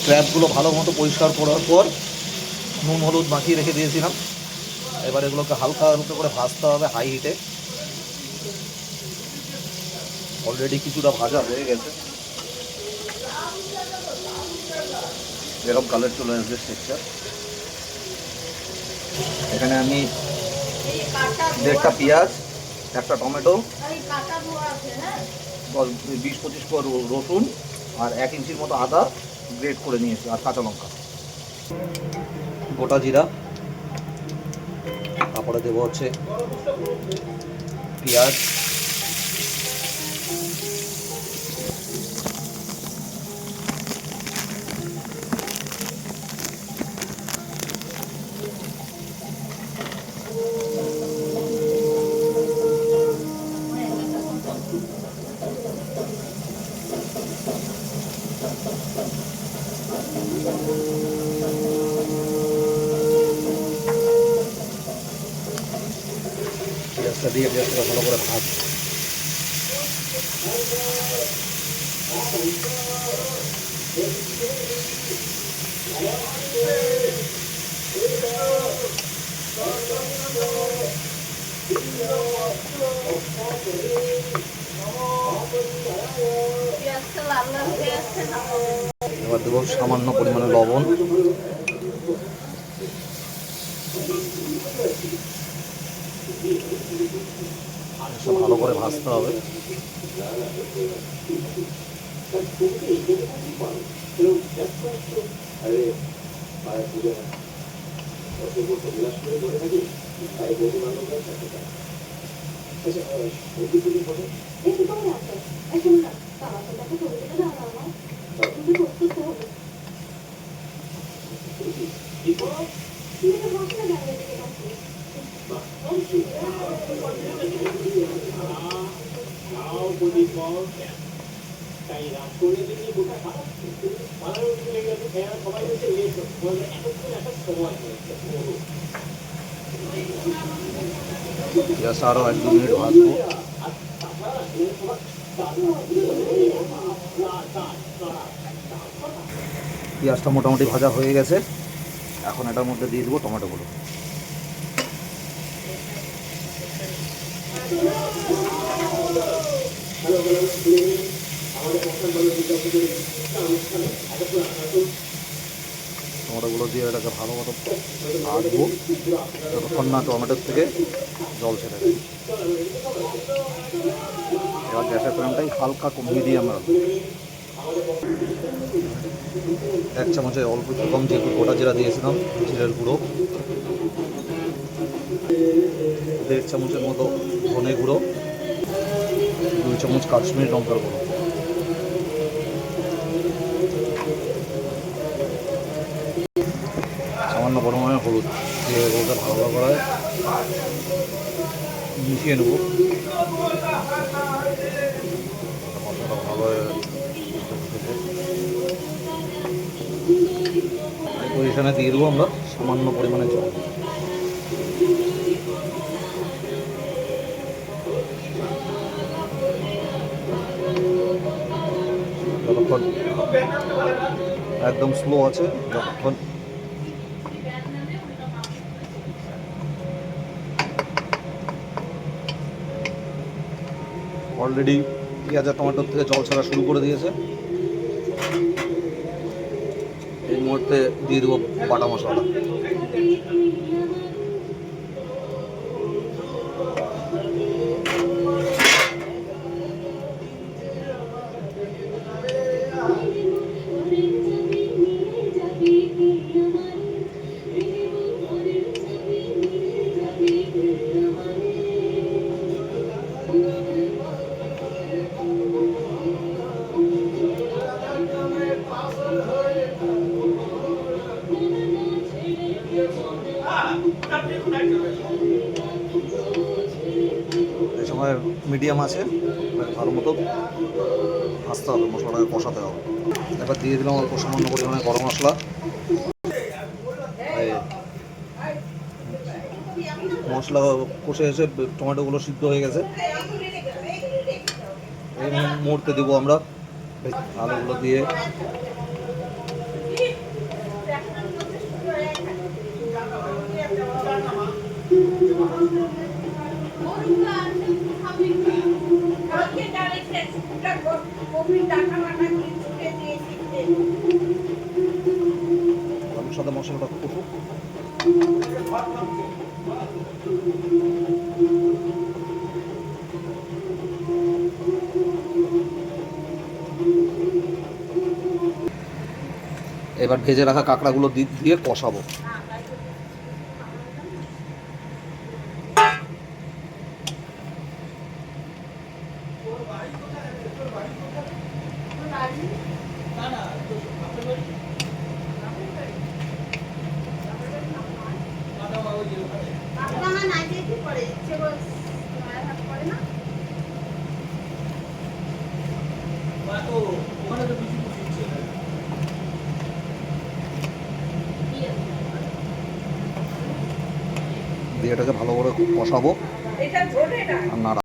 ক্র্যাবগুলো ভালো মতো পরিষ্কার করার পর নুন হলুদ মাখিয়ে রেখে দিয়েছিলাম। এবার এগুলোকে হালকা হালকা করে ভাজতে হবে হাই হিটে। অলরেডি কিছুটা ভাজা হয়ে গেছে, এরকম কালার চলে আসবে টেক্সচার। এখানে আমি 1.5টা পেঁয়াজ, 1টা টমেটো, 20-25 কোয়া রসুন আর 1 ইঞ্চির মতো আদা গ্রেট করে নিয়েছি, আর কাঁচা লঙ্কা, গোটা জিরা। তারপরে দেবো হচ্ছে পেঁয়াজ, পেঁয়াজটা দিয়ে পেঁয়াজটা ভালো করে ভাজবো। এবার দেবো সামান্য পরিমাণে লবণ, ভালো করে ভাজতে হবে। পেঁয়াজটা আরও 1-2 মিনিট ভাজবো। পেঁয়াজটা মোটামুটি ভাজা হয়ে গেছে, এখন এটার মধ্যে দিয়ে দেবো টমেটোগুলো। টমেটোগুলো দিয়ে এটাকে ভালো মতো ভাজবো যতক্ষণ না টমেটোর থেকে জল ছেড়ে দেয়। এবার গ্যাসের ফ্লেমটাই হালকা মিডিয়াম রাখবো। 1 চামচে অল্প একটু কম, যেহেতু গোটা জিরা দিয়েছিলাম, জিরের গুঁড়ো, 1.5 চামচের মতো ধনে গুঁড়ো, 2 চামচ কাশ্মীরি লঙ্কার গুঁড়ো, সামান্য পরিমাণে হলুদ দিয়ে এগুলোকে ভালো করে মিশিয়ে নেব। মশলাটা ভালো এই পজিশনে দিয়ে দেবো আমরা সামান্য পরিমাণে জল। যতক্ষণ একদম স্লো আছে, যতক্ষণ অলরেডি পেঁয়াজ আর টমেটোর থেকে জল ছাড়া শুরু করে দিয়েছে। এই মুহূর্তে দিয়ে দেবো বাটা মশলাটা। এই সময় মিডিয়াম আছে, ভালো মতো ভাজতে হবে, মশলাটাকে কষাতে হবে। এবার দিয়ে দিলাম অল্প সামান্য পরিমাণে গরম মশলা। মশলা কষে এসে টমেটোগুলো সিদ্ধ হয়ে গেছে। এই মুহূর্তে দেবো আমরা আলুগুলো দিয়ে আলুর সাথে মশলাটা কষুক। এবার ভেজে রাখা কাঁকড়াগুলো দিয়ে কষাবো। দিয়ে এটাকে ভালো করে কষাবো আর নাড়া।